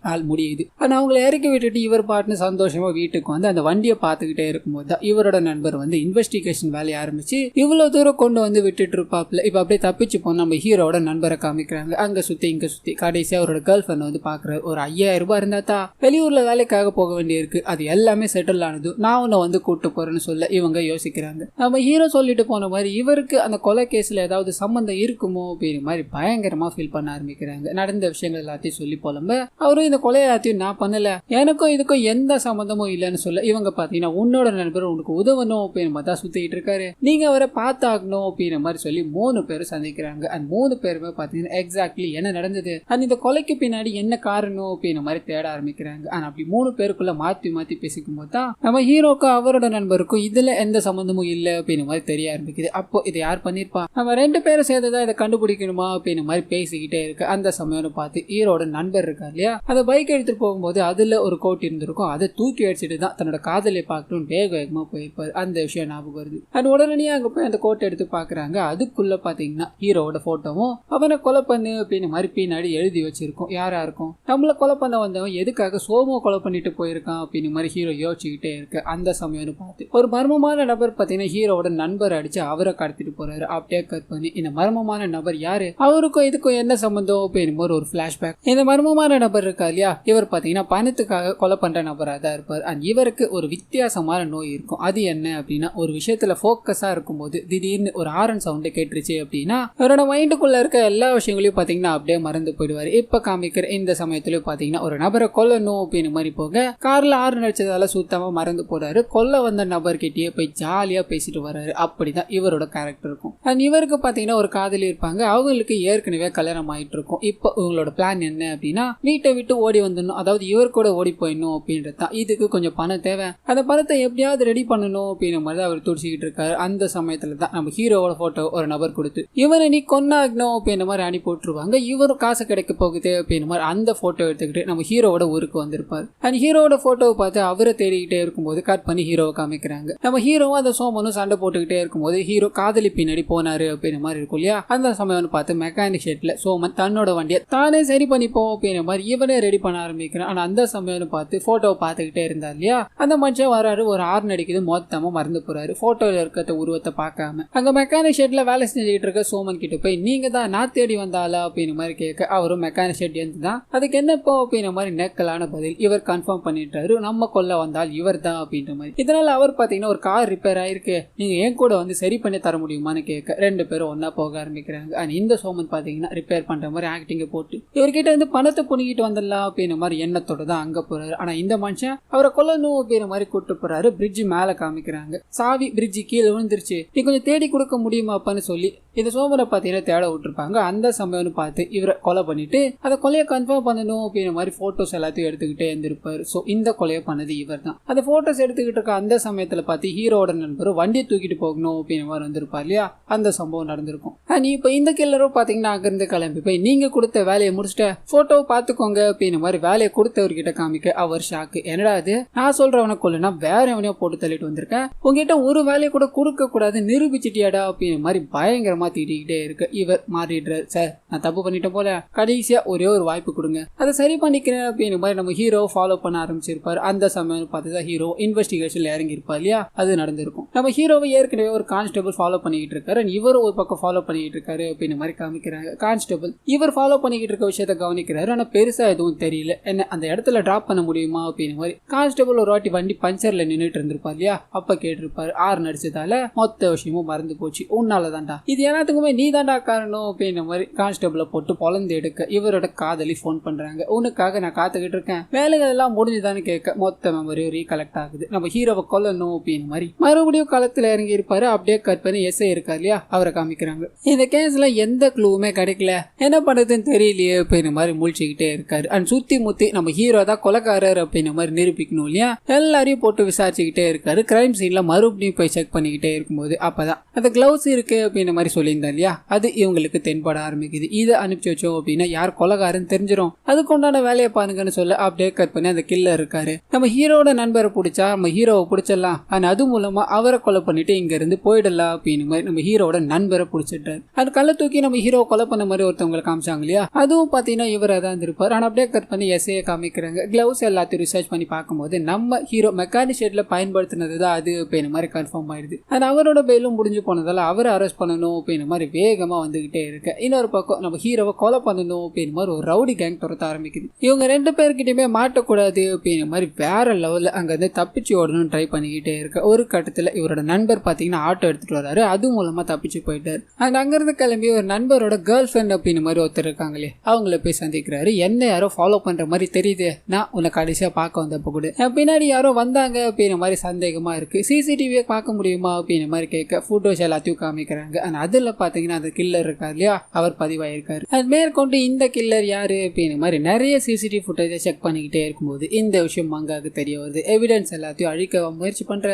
நாள் முடியுது. ஆனா அவங்களை இறக்கி விட்டுட்டு இவர் பாட்டுன்னு சந்தோஷமா வீட்டுக்கு வந்து அந்த வண்டியை பார்த்துக்கிட்டே இருக்கும்போது இவரோட நண்பர் வந்து இன்வெஸ்டிகேஷன் வேலையை ஆரம்பிச்சு இவ்வளவு தூரம் கொண்டு வந்து விட்டுட்டு இருப்பாப்ல. இப்ப அப்படியே தப்பிச்சு போன நம்ம ஹீரோட நண்பரை காமிக்கிறாங்க. அங்க சுத்தி இங்க சுத்தி கடைசியா அவரோட கேர்ள் ஃபிரெண்ட் வந்து பாக்குறாரு. ஒரு 5000 ரூபாய் இருந்தா தான் வெளியூர்ல வேலைக்காக போக வேண்டியிருக்கு, அது எல்லாமே செட்டில் ஆனது, நான் உன்னை வந்து கூட்டு போறேன்னு சொல்ல இவங்க யோசிக்கிறாங்க. நம்ம ஹீரோ சொல்லிட்டு போன மாதிரி இவருக்கு அந்த கொலை கேஸ்ல ஏதாவது சம்பந்தம் இருக்குமோ அப்படின்னு மாதிரி பயங்கரமா ஃபீல் பண்ண ஆரம்பிக்கிறாங்க. நடந்த விஷயங்கள் எல்லாத்தையும் சொல்லி போலம்ப அவரும் இந்த கொலை எல்லாத்தையும் நான் பண்ணல, எனக்கும் இதுக்கும் எந்த சம்பந்தமும் இல்லைன்னு சொல்ல இவங்க பாத்தீங்கன்னா உன்னோட நண்பர் உனக்கு உதவணும் அப்படின்னு பார்த்தா சுத்திட்டு இருக்காரு, நீங்க அவரை பார்த்தாகணும் அப்படின்னு மாதிரி சொல்லி 3 பேரும் சந்திக்கிறாங்க. அந்த 3 பேருமே பாத்தீங்கன்னா எக்ஸாக்ட்லி என்ன நடந்தது, அந்த இந்த கொலைக்கு பின்னாடி என்ன காரணம் அப்படின்னு மாதிரி தேட ஆரம்பிக்கிறாங்க. ஆனா அப்படி 3 பேருக்குள்ள மாத்தி மாத்தி பேசிக்கும் போது தான் நம்ம ஹீரோக்கும் அவரோட நண்பருக்கும் இதுல எந்த சம்பந்தமும் இல்ல அப்படின்னு மாதிரி தெரிய ஆரம்பிக்குது. அப்போ இதை யார் பண்ணிருப்பா, நம்ம 2 பேரும் சேர்ந்துதான் இதை கண்டுபிடிக்கணுமா அப்படின்னு மாதிரி பேசிக்கிட்டே இருக்கு. அந்த சமயம் பார்த்து ஹீரோட நண்பர் இருக்கா இல்லையா, அந்த பைக் எடுத்துட்டு போகும்போது அதுல ஒரு கோட் இருந்திருக்கும், அதை தூக்கி அடிச்சுட்டு தான் தன்னோட காதலை பார்க்கணும் வேகமா போயிருப்பாரு. அந்த விஷயம் ஞாபகம் வருது. அது உடனடியே அங்க போய் அந்த கோட்டை எடுத்து பாக்குறாங்க. அதுக்குள்ள பாத்தீங்கன்னா ஹீரோட போட்டோவும் அவனை கொலை பண்ணு அப்படின்னு மாதிரி பின்னாடி எழுதி வச்சிருக்கோம். யாரா இருக்கும், நம்மள கொலை பண்ண வந்தவன் எதுக்காக சோமோ கொலை பண்ணிட்டு போயிருக்கான் அப்படின்னு மாதிரி ஹீரோ யோசிச்சுக்கிட்டே இருக்கு. அந்த சமயம் பார்த்து ஒரு மர்மமான நபர் பாத்தீங்கன்னா ஹீரோட நண்பர் அடிச்சு அவரை கடத்திட்டு போறாரு. அப்படியே கட் பண்ணி இந்த மர்மமான நபர் யாரு, அவருக்கும் இதுக்கும் என்ன சம்பந்தம் அப்படின்னு ஒரு பிளாஷ்பேக். இந்த மர்மமான நபர் இருக்கா இல்லையா, இவர் பாத்தீங்கன்னா பணத்துக்காக கொலை பண்ற நபரா தான் இருப்பார். அண்ட் இவருக்கு ஒரு வித்தியாசமான நோய் இருக்கும். அது என்ன அப்படின்னா ஒரு விஷயத்துல போக்கஸா இருக்கும்போது திடீர்னு ஒரு ஆரன் சவுண்ட் கேட்டுருச்சு அப்படின்னா அவரோட மைண்டுக்குள்ள இருக்க எல்லா விஷயங்களையும் பாத்தீங்கன்னா அப்படியே மறந்து போயிடுவாரு. இப்ப காமிக்கிற இந்த சமயத்திலயும் பாத்தீங்கன்னா ஒரு நபரை கொல்லணும் அப்படின்னு மாதிரி போக கார்ல ஆரன் அடிச்சதால சுத்தமா மறந்து போறாரு. கொல்ல வந்த நபர்கிட்டயே போய் ஜாலியா பேசிட்டு வர்றாரு. அப்படிதான் இவரோட கேரக்டர் இருக்கும். அண்ட் இவருக்கு பாத்தீங்கன்னா ஒரு ஒரு காதலி இருப்பாங்க. அவங்களுக்கு ஏற்கனவே கல்யாணம் ஆயிட்டு இருக்கும். இப்போ இவங்களோட பிளான் என்ன அப்படின்னா வீட்டை விட்டு ஓடி வந்துடணும், அதாவது இவர் கூட ஓடி போயிடணும் அப்படின்றது தான். இதுக்கு கொஞ்சம் பணம் தேவை, அந்த பணத்தை எப்படியாவது ரெடி பண்ணணும் அப்படின்ற மாதிரி அவர் துடிச்சிக்கிட்டு இருக்காரு. அந்த சமயத்துல தான் நம்ம ஹீரோவோட போட்டோ ஒரு நபர் கொடுத்து இவரை நீ கொன்னாகணும் அப்படின்ற மாதிரி அனுப்பி போட்டுருவாங்க. இவரும் காசு கிடைக்க போகுது அப்படின்ற மாதிரி அந்த போட்டோ எடுத்துக்கிட்டு நம்ம ஹீரோவோட ஊருக்கு வந்திருப்பாரு. அந்த ஹீரோவோட போட்டோவை பார்த்து அவரை தேடிக்கிட்டே இருக்கும்போது கட் பண்ணி ஹீரோவை காமிக்கிறாங்க. நம்ம ஹீரோவும் அந்த சோமனும் சண்டை போட்டுக்கிட்டே இருக்கும்போது ஹீரோ காதலி பின்னாடி போனாரு அப்படின்ற மாதிரி இருக்கும் இல்லையா. அந்த சமயம் பார்த்து மெக்கானிக் ஷெட்ல சோமன் தன்னோட வண்டியை தானே சரி பண்ணிப்போம் அப்படின்ற மாதிரி இவனே ரெடி பண்ண ஆரம்பிக்கிறான். ஆனா அந்த சமயம் பார்த்து போட்டோவை பார்த்துக்கிட்டே இருந்தார் இல்லையா, அந்த மனுஷன் வராரு, ஒரு ஹார்ன் அடிக்குது, மொத்தமா மறந்து போறாரு போட்டோல இருக்கிற உருவத்தை பார்க்காம. அங்க மெக்கானிக் ஷெட்ல வேலை செஞ்சுட்டு இருக்க சோமன் கிட்ட போய் நீங்க தான் நான் தேடி வந்தாளா அப்படின்னு மாதிரி கேட்க அவரும் மெக்கானிக் ஷெட் இருந்து தான், அதுக்கு என்னப்போ அப்படின்ற மாதிரி நெக்கலான பதில் இவர் கன்ஃபார்ம் பண்ணிட்டாரு, நம்ம கொல்ல வந்தால் இவர் தான் அப்படின்ற மாதிரி. இதனால அவர் பாத்தீங்கன்னா ஒரு கார் ரிப்பேர் ஆயிருக்கு, நீங்க என் கூட வந்து சரி பண்ணி தர முடியுமான்னு கேட்க ரெண்டு பேரும் ஒன்னா போக ஆரம்பிக்கிறாங்க. அண்ட் இந்த சோமன் பாத்தீங்கன்னா ரிப்பேர் பண்ற மாதிரி ஆக்டிங்க போட்டு இவர்கிட்ட வந்து பணத்தை புனிக்கிட்டு வந்துடலாம் அப்படின்ற மாதிரி எண்ணத்தோட தான் அங்க போறாரு. ஆனா இந்த மனுஷன் அவரை கொல்லணும் அப்படின்ற மாதிரி கூட்டு போறாரு. பிரிட்ஜ் மேல காமிக்கிறாங்க, சாவி பிரிட்ஜ் கீழே விழுந்துருச்சு, நீ கொஞ்சம் தேடி கொடுக்க முடியுமாப்பான்னு சொல்லி இந்த சோமனை பாத்தீங்கன்னா தேட விட்டுருப்பாங்க. அந்த சமயம்னு பார்த்து இவரை கொலை பண்ணிட்டு அதை கொலையை கன்ஃபார்ம் பண்ணணும் அப்படின்ற மாதிரி போட்டோஸ் எல்லாத்தையும் எடுத்துக்கிட்டே இருந்திருப்பாரு. சோ இந்த கொலையை பண்ணது இவர் தான். அந்த போட்டோஸ் எடுத்துக்கிட்டு இருக்க அந்த சமயத்துல பார்த்து ஹீரோட நண்பரும் வண்டியை தூக்கிட்டு போகணும் அப்படின்ற மாதிரி வந்திருப்பார் இல்லையா, அந்த சம்பவம் நடந்திருக்கும். நீ இப்ப இந்த கில்லரும் பாத்தீங்கன்னா அங்கிருந்து கிளம்பி போய் நீங்க கொடுத்த வேலையை முடிச்சுட்ட போட்டோ பாத்துக்கோங்க அப்படின்ற மாதிரி வேலையை கொடுத்தவர்கிட்ட காமிக்க அவர் ஷாக்கு. என்னடா அது, நான் சொல்றவனை கொல்லுனா வேற எவனையோ போட்டு தள்ளிட்டு வந்திருக்கேன், உங்ககிட்ட ஒரு வேலையை கூட கொடுக்க கூடாது நிரூபிச்சிட்டியாடா அப்படின்ற மாதிரி பயங்கரமா திட்டிக்கிட்டே இருக்கு. இவர் மாறிடுறாரு, சார் நான் தப்பு பண்ணிட்டேன் போல, கடைசியா ஒரே ஒரு வாய்ப்பு கொடுங்க, அதை சரி பண்ணிக்கிறேன் அப்படின்ற மாதிரி நம்ம ஹீரோ ஃபாலோ பண்ண ஆரம்பிச்சிருப்பாரு. அந்த சமயம் பார்த்துதான் ஹீரோ இன்வெஸ்டிகேஷன்ல இறங்கி இருப்பார் இல்லையா, அது நடந்திருக்கும். நம்ம ஹீரோவை ஏற்கனவே ஒரு கான்ஸ்டபிள் ஃபாலோ பண்ணிக்கிட்டு இருக்காரு, இவர் ஒரு பக்கம் ஃபாலோ பண்ணிக்கிட்டு இருக்காரு அப்படின்ற மாதிரி காமிக்கிறாங்க. கான்ஸ்டபிள் இவர் ஃபாலோ பண்ணிக்கிட்டு இருக்க விஷயத்த கவனிக்கிறாரு, ஆனா பெருசா எதுவும் தெரியல, என்ன அந்த இடத்துல டிராப் பண்ண முடியுமா அப்படின்ற மாதிரி. கான்ஸ்டபிள் ஒரு வாட்டி வண்டி பஞ்சர்ல நின்றுட்டு இருந்திருப்பார் இல்லையா, அப்ப கேட்டிருப்பாரு, ஆறு நடிச்சதால மொத்த விஷயமும் மறந்து போச்சு, உன்னாலதான்டா, இது எல்லாத்துக்குமே நீ தான்டா காரணம் அப்படின்ற மாதிரி கான்ஸ்டபிளை போட்டு பொலந்து எடுக்க இவரோட காதலி போன் பண்றாங்க, உனக்காக நான் காத்துக்கிட்டு இருக்கேன், வேலைகள் எல்லாம் முடிஞ்சுதான்னு கேட்க மொத்த மெமரியும் ரீகலெக்ட் ஆகுது. நம்ம ஹீரோவை கொல்லணும் அப்படின்ற மாதிரி மறுபடியும் களத்துல இறங்கி இருப்பாரு. அப்படியே கட் பண்ணி எஸ்ஐ இருக்காரு இல்லையா, அவரை காமிக்கிறாங்க. இந்த கேஸ்ல எந்த க்ளூவுமே கிடைக்கல, என்ன பண்றதுன்னு தெரியலையே அப்படின்ற மாதிரி முழிச்சுக்கிட்டே இருக்காரு. அண்ட் சுத்தி முத்தி நம்ம ஹீரோ தான் கொலைக்காரர் அப்படின்ற மாதிரி நிரூபிக்கணும் இல்லையா, எல்லாரையும் போட்டு விசாரிச்சுக்கிட்டே இருக்காரு. கிரைம் சீன்ல மறுபடியும் போய் செக் பண்ணிக்கிட்டே இருக்கும்போது அப்பதான் அந்த கிளவுஸ் இருக்கு அப்படின்ற மாதிரி சொல்லியிருந்தா இல்லையா, அது இவங்களுக்கு தென்பட ஆரம்பிக்குது. இதை அனுப்பிச்சு வச்சோம் அப்படின்னா யார் கொலைகாரன்னு தெரிஞ்சிடும், அதுக்கு உண்டான வேலையை பாருங்கன்னு சொல்ல அப்படியே கட் பண்ணி அந்த கில்லர் இருக்காரு. நம்ம ஹீரோட நண்பரை பிடிச்சா நம்ம ஹீரோவை பிடிச்சிடலாம், ஆனா அது மூலமா அவரை கொலை பண்ணிட்டு இங்க இருந்து போயிடலாம் அப்படின்னு மாதிரி நம்ம ஹீரோட நண்பரை பிடிச்சிட்டாரு. அது கல்ல தூக்கி நம்ம ஹீரோ கொலை பண்ண மாதிரி ஒருத்தவங்களை காமிச்சாங்க இல்லையா, அதுவும் பாத்தீங்கன்னா இவரை தான் இருப்பார். ஆனா அப்படியே கட் பண்ணி எஸ்ஐயை காமிக்கிறாங்க. கிளவுஸ் எல்லாத்தையும் ரிசர்ச் பண்ணி பார்க்கும்போது நம்ம ஹீரோ மெக்கானிக் ஷெட்ல பயன்படுத்தினது தான் அது அப்படின்னு மாதிரி கன்ஃபார்ம் ஆயிடுது. அது அவரோட பெயிலும் முடிஞ்சு போனதால அவரை அரெஸ்ட் பண்ணணும் அப்படின்னு மாதிரி வேகமா வந்துகிட்டே இருக்கு. இன்னொரு பக்கம் நம்ம ஹீரோவை கொலை பண்ணணும் அப்படின்னு மாதிரி ஒரு ரவுடி கேங் துரத்த ஆரம்பிக்குது. இவங்க ரெண்டு பேர்கிட்டயுமே மாட்டக்கூடாது அப்படின்னு மாதிரி வேற லெவல்ல அங்க இருந்து தப்பிச்சு ஓடணும்னு ட்ரை பண்ணிக்கிட்டே இருக்கு. ஒரு கட்டத்துல இவரோட நண்பர் பாத்தீங்கன்னா ஆட்டோ எடுத்துட்டு வராரு, அது மூலமா தப்பிச்சு போயிட்டாரு. அங்கிருந்து கிளம்பி ஒரு நண்பரோட கேர்ள் ஃபிரெண்ட் அப்படின்னு மாதிரி ஒருத்தர் இருக்காங்களே, அவங்கள போய் சந்திக்கிறாரு. என்ன யாரோ ஃபாலோ பண்ற மாதிரி தெரியுது, நான் உன்னை கடைசியா பார்க்க வந்தப்ப கூட பின்னாடி யாரோ வந்தாங்க அப்படின்ற மாதிரி சந்தேகமா இருக்கு, சிசிடிவியை பார்க்க முடியுமா அப்படின்ற மாதிரி கேட்க போட்டோஸ் எல்லாத்தையும் காமிக்கிறாங்க. அதுல பாத்தீங்கன்னா அந்த கில்லர் இருக்காரு இல்லையா, அவர் பதிவாயிருக்காரு. அது மேற்கொண்டு இந்த கில்லர் யாரு அப்படின்ற மாதிரி நிறைய சிசிடிவி ஃபுட்டேஜை செக் பண்ணிக்கிட்டே இருக்கும்போது இந்த விஷயம் மங்காக்கு தெரிய வருது. எவிடன்ஸ் எல்லாத்தையும் அழிக்க முயற்சி பண்ற,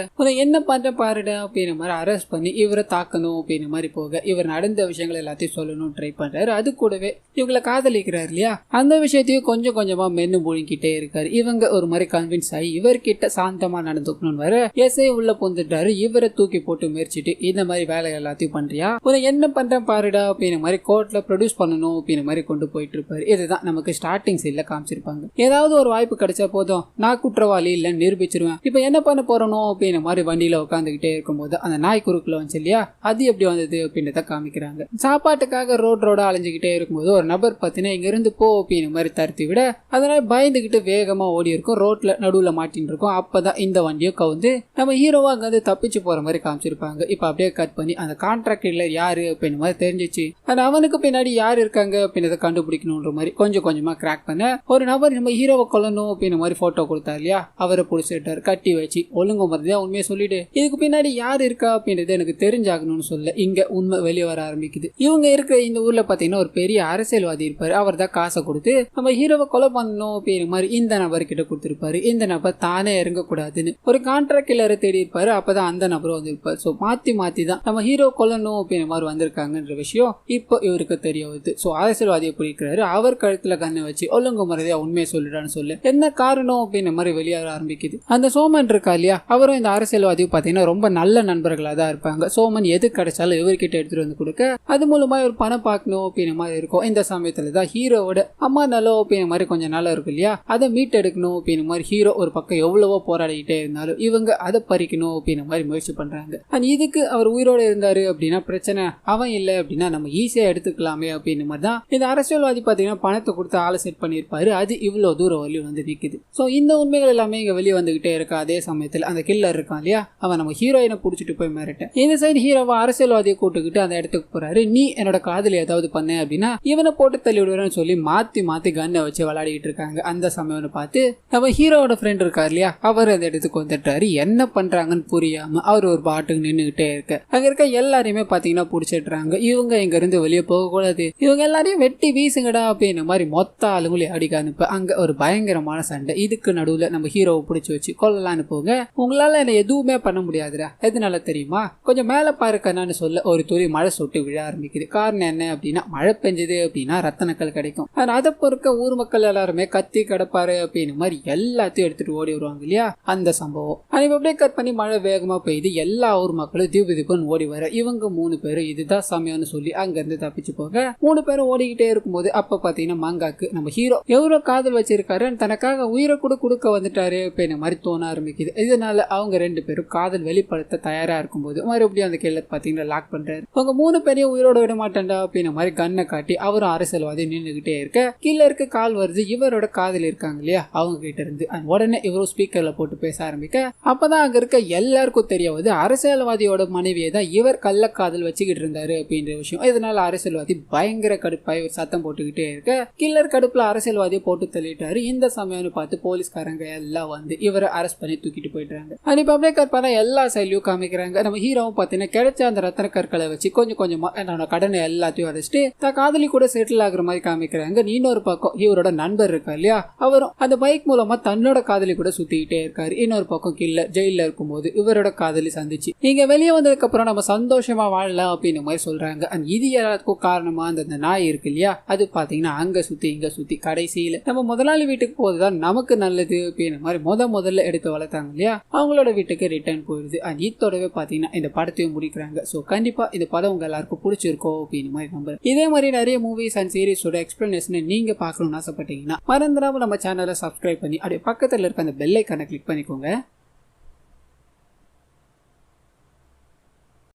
என்ன பண்ற பாருடா அப்படின்ற மாதிரி அரெஸ்ட் பண்ணி இவரை தாக்கணும் அப்படின்ற மாதிரி போக இவர் நடந்த விஷயங்கள் எல்லாத்தையும் சொல்லணும் ட்ரை பண்றாரு. அது கூடவே இவங்களை காதலிக்கிறாரு இல்லையா, அந்த விஷயத்தையும் கொஞ்சம் கொஞ்சமா மென்னு முழுங்கிட்டே இருக்காரு. இவங்க ஒரு மாதிரி கன்வின்ஸ் ஆகி இவர்கிட்ட சாந்தமா நடந்துக்கணும்னு வர எஸ்ஐ உள்ள பொந்துட்டாரு. இவரை தூக்கி போட்டு முயற்சிட்டு இந்த மாதிரி வேலை எல்லாத்தையும் பண்றியா, என்ன பண்றேன் பாருடா அப்படின்ற மாதிரி கோர்ட்ல ப்ரொடியூஸ் பண்ணணும் அப்படின்ற மாதிரி கொண்டு போயிட்டு இருப்பாரு. இதுதான் நமக்கு ஸ்டார்டிங் சீன்ல காமிச்சிருப்பாங்க. ஏதாவது ஒரு வாய்ப்பு கிடைச்சா போதும் நான் குற்றவாளி இல்லைன்னு நிரூபிச்சிருவேன், இப்ப என்ன பண்ண போறனோ அப்படின்ற மாதிரி வண்டியில உட்காந்துக்கிட்டே இருக்கும்போது அந்த நாய் குறுக்குல வந்து இல்லையா, அது எப்படி வந்தது அப்படின்றத காமிக்கிறாங்க. சாப்பாட்டுக்காக ரோட அலைஞ்சுக்கிட்டே இருக்கும்போது ஒரு நபர் பார்த்தீங்கன்னா இங்க இருந்து போ அப்படின்ற மாதிரி தருத்தி விட அதனால பயந்துகிட்டு வேகமா ஓடி இருக்கும், ரோட்ல நடுவுல மாட்டின்னு இருக்கும். அப்பதான் இந்த வண்டியை கவுந்து நம்ம ஹீரோவா அங்க வந்து தப்பிச்சு போற மாதிரி காமிச்சிருப்பாங்க. இப்ப அப்படியே கட் பண்ணி அந்த கான்ட்ராக்ட் இல்ல யாரு அப்படின்னு மாதிரி தெரிஞ்சிச்சு, அவனுக்கு பின்னாடி யாரு இருக்காங்க அப்படின்றத கண்டுபிடிக்கணும்ன்ற மாதிரி கொஞ்சம் கொஞ்சமா கிராக் பண்ண ஒரு நபர் நம்ம ஹீரோவை கொல்லணும் அப்படின்ற மாதிரி போட்டோ கொடுத்தாரு இல்லையா, அவரை பிடிச்சிட்டாரு. கட்டி வச்சு ஒழுங்கு மருதியா உண்மையை சொல்லிட்டு இதுக்கு பின்னாடி யாரு இருக்கா அப்படின்றது எனக்கு தெரிஞ்சாகணும்னு சொல்ல இங்க உண்மை வெளியே வர ஆரம்பிக்குது. இவங்க இருக்கிற இந்த ஊர்ல பாத்தீங்கன்னா ஒரு பெரிய அரசியல்வாதி இருப்பாரு. அவர் தான் காசை கொடுத்து நம்ம ஹீரோவை கொலை பண்ணணும் அப்படிங்கிற மாதிரி இந்த நபர் கிட்ட கொடுத்திருப்பாரு. இந்த நபர் தானே இறங்க கூடாதுன்னு ஒரு கான்ட்ராக்ட் கில்லரை தேடி இருப்பாரு. அப்பதான் அந்த நபரும் வந்திருப்பாரு. சோ மாத்தி தான் நம்ம ஹீரோ கொல்லணும் அப்படிங்கிற மாதிரி வந்திருக்காங்கன்ற விஷயம் இப்போ இவருக்கு தெரிய வருது. சோ அரசியல்வாதியை பிடிக்கிறாரு. அவர் கழுத்துல கண்ணை வச்சு ஒழுங்கு முறையா உண்மையை சொல்லிடான்னு சொல்லு என்ன காரணம் அப்படின்ற மாதிரி வெளியாக ஆரம்பிக்குது. அந்த சோமன் இருக்கா இல்லையா, அவரும் இந்த அரசியல்வாதியும் பாத்தீங்கன்னா ரொம்ப நல்ல நண்பர்களா தான் இருப்பாங்க. சோமன் எது கிடைச்சாலும் இவர்கிட்ட எடுத்துட்டு வந்து கொடுக்க அது மூலமா ஒரு பணம் பார்க்கணும் அப்படிங்கிற மாதிரி இருக்கும். இந்த சமயத்துல தான் ஹீரோவோட அம்மா நலம் அப்படிங்கிற மாதிரி கொஞ்சம் நல்லா இருக்கும் இல்லையா, அதை மீட் எடுக்கணும் அப்படிங்கிற மாதிரி ஹீரோ ஒரு பக்கம் எவ்வளவோ போராடிக்கிட்டே இருந்தாலும் இவங்க அதை பறிக்கணும் அப்படிங்கிற மாதிரி முயற்சி பண்றாங்க. அண்ட் இதுக்கு அவர் உயிரோட இருந்தாரு அப்படின்னா பிரச்சனை, அவன் இல்லை அப்படின்னா நம்ம ஈஸியா எடுத்துக்கலாமே அப்படின்ற மாதிரி தான் இந்த அரசியல்வாதி பாத்தீங்கன்னா பணத்தை கொடுத்து ஆளை செட் பண்ணியிருப்பாரு. அது இவ்வளவு தூரம் வரலையும் வந்து நிக்குது. சோ இந்த உண்மைகள் எல்லாமே இங்க வெளியே வந்துகிட்டே இருக்கு. அதே சமயத்தில் அந்த கில்லர் இருக்கான் இல்லையா, அவன் நம்ம ஹீரோயினை புடிச்சிட்டு போய் மிரட்ட இந்த சைடு ஹீரோவா அரசியல்வாதியை கூட்டுக்கிட்டு அந்த இடத்துக்கு போறாரு. நீ என்னோட காதலி ஏதாவது பண்ண அப்படின்னா இவனை போட்டு தள்ளி விடுவேன்னு சொல்லி மாத்தி கண்ணை வச்சு விளையாடிட்டு இருக்காங்க. அந்த சமயம் பார்த்து நம்ம ஹீரோவோட ஃப்ரெண்ட் இருக்காரு இல்லையா, அவர் அந்த இடத்துக்கு வந்துட்டாரு. என்ன பண்றாங்கன்னு புரியாம அவர் ஒரு பாட்டுக்கு நின்றுகிட்டே இருக்க அங்க இருக்க எல்லாரையுமே பாத்தீங்கன்னா புடிச்சிடுறாங்க. இவங்க இங்க இருந்து வெளியே போக கூடாது, இவங்க எல்லாரையும் வெட்டி வீசுங்கடா அப்படின்ற மாதிரி மொத்த ஆளுங்களும் அடிக்க அனுப்ப அங்க ஒரு பயங்கரமான சண்டை. இதுக்கு நடுவுல நம்ம ஹீரோவை பிடிச்சி வச்சு கொல்லலான்னு போங்க. உங்களால என்ன எதுவுமே பண்ண முடியாதுடா, எதனால தெரியுமா, கொஞ்சம் மேல பாருக்கன்னு சொல்ல ஒரு துளி மழை சொட்டு விழ ஆரம்பிக்குது. காரணம் என்ன அப்படின்னா மழை பெஞ்சது அப்படின்னா ரத்தனக்கல் கிடைக்கும். அதை பொறுக்க ஊர் மக்கள் எல்லாருமே கத்தி கிடப்பாரு அப்படின்னு மாதிரி எல்லாத்தையும் எடுத்துட்டு ஓடி வருவாங்க இல்லையா, அந்த சம்பவம் அப்படியே கட் பண்ணி மழை வேகமா பெய்யுது. எல்லா ஊர் மக்களும் தீபுன்னு ஓடி வர இவங்க 3 பேரும் இதுதான் சமயம்னு சொல்லி அங்க இருந்து தப்பிச்சு போக 3 பேரும் ஓடிக்கிட்டே இருக்கும்போது அப்ப பாத்தீங்கன்னா மங்காக்கு நம்ம ஹீரோ எவ்வளவு காதல் வச்சிருக்காரு, தனக்காக உயிரை கூட கொடுக்க வந்துட்டாரு அப்படின்னு மாதிரி தோண ஆரம்பிக்குது. இதனால அவங்க 2 பேரும் காதல் வெளிப்படுத்த தயாரா இருக்கும்போது மறுபடியும் அந்த கில்லர் பாத்தீங்கன்னா லாக் பண்றாரு. அவங்க 3 பேரையும் உயிரோட விட மாட்டேன்டா அப்படின்னு மாதிரி கண்ணை காட்டி அவரும் அரசியல்வாதி நின்றுகிட்டே இருக்க கில்லருக்கு கால் வருது. இவரோட காதல் இருக்காங்க இல்லையா, அவங்க கிட்ட இருந்து உடனே இவரும் ஸ்பீக்கர்ல போட்டு பேச ஆரம்பிக்க அப்பதான் அங்க இருக்க எல்லாருக்கும் தெரிய வருது அரசியல்வாதியோட மனைவியை தான் இவர் கள்ள காதல் வச்சுக்கிட்டு இருந்தாரு அப்படின்ற விஷயம். இதனால அரசியல்வாதி பயங்கர கடுப்பாய் ஒரு சத்தம் போட்டுக்கிட்டே இருக்க கில்லர் கடுப்புல அரசியல்வாதியை போட்டு தள்ளிட்டாரு. இந்த சமயம்னு பார்த்து போலீஸ்காரங்க எல்லாம் வந்து இவரை அரெஸ்ட் பண்ணி தூக்கிட்டு போயிட்டாங்க. இப்போ அப்படியே கற்பனை எல்லா சைட்லயும் காமிக்கிறாங்க. நம்ம ஹீரோவும் பார்த்தீங்கன்னா கிடைச்ச அந்த ரத்தன கற்களை வச்சு கொஞ்சம் கொஞ்சமா என்னோட கடனை எல்லாத்தையும் அடைச்சிட்டு தான் காதலி கூட செட்டில் ஆகுற மாதிரி காமிக்கிறாங்க. இன்னொரு பக்கம் இவரோட நண்பர் இருக்கா இல்லையா, அவரும் அந்த பைக் மூலமா தன்னோட காதலி கூட சுத்திக்கிட்டே இருக்காரு. இன்னொரு பக்கம் கில்லர் ஜெயில இருக்கும்போது இவரோட காதலி சந்திச்சு இங்க வெளியே வந்ததுக்கு அப்புறம் நம்ம சந்தோஷமா வாழலாம் அப்படின்னு மாதிரி சொல்றாங்க. இது எல்லாத்துக்கும் காரணமா அந்த நாய் இருக்கு இல்லையா, அது பாத்தீங்கன்னா அங்க சுத்தி இங்க சுத்தி கடைசியில நம்ம முதலாளி வீட்டுக்கு போதுதான் நமக்கு நல்லது அப்படின்னு மாதிரி முதல்ல எடுத்து வளர்த்தாங்க இல்லையா, அவங்களோட வீட்டுக்கு ரிட்டர்ன் போயிடுது. இதோடவே பாத்தீங்கன்னா இந்த படத்தையும் முடிக்கிறாங்க. சோ கண்டிப்பா இந்த படம் உங்க எல்லாருக்கும் பிடிச்சிருக்கோம் அப்படின்னு மாதிரி நம்புறேன். இதே மாதிரி நிறைய மூவிஸ் அண்ட் சீரிஸோட எக்ஸ்பிளனேஷன் நீங்க பார்க்கணும்னு ஆசைப்பட்டீங்கன்னா மறந்துடாம நம்ம சேனலை சப்ஸ்கிரைப் பண்ணி அப்படியே பக்கத்துல இருக்க அந்த பெல் ஐகானை கிளிக் பண்ணிக்கோங்க.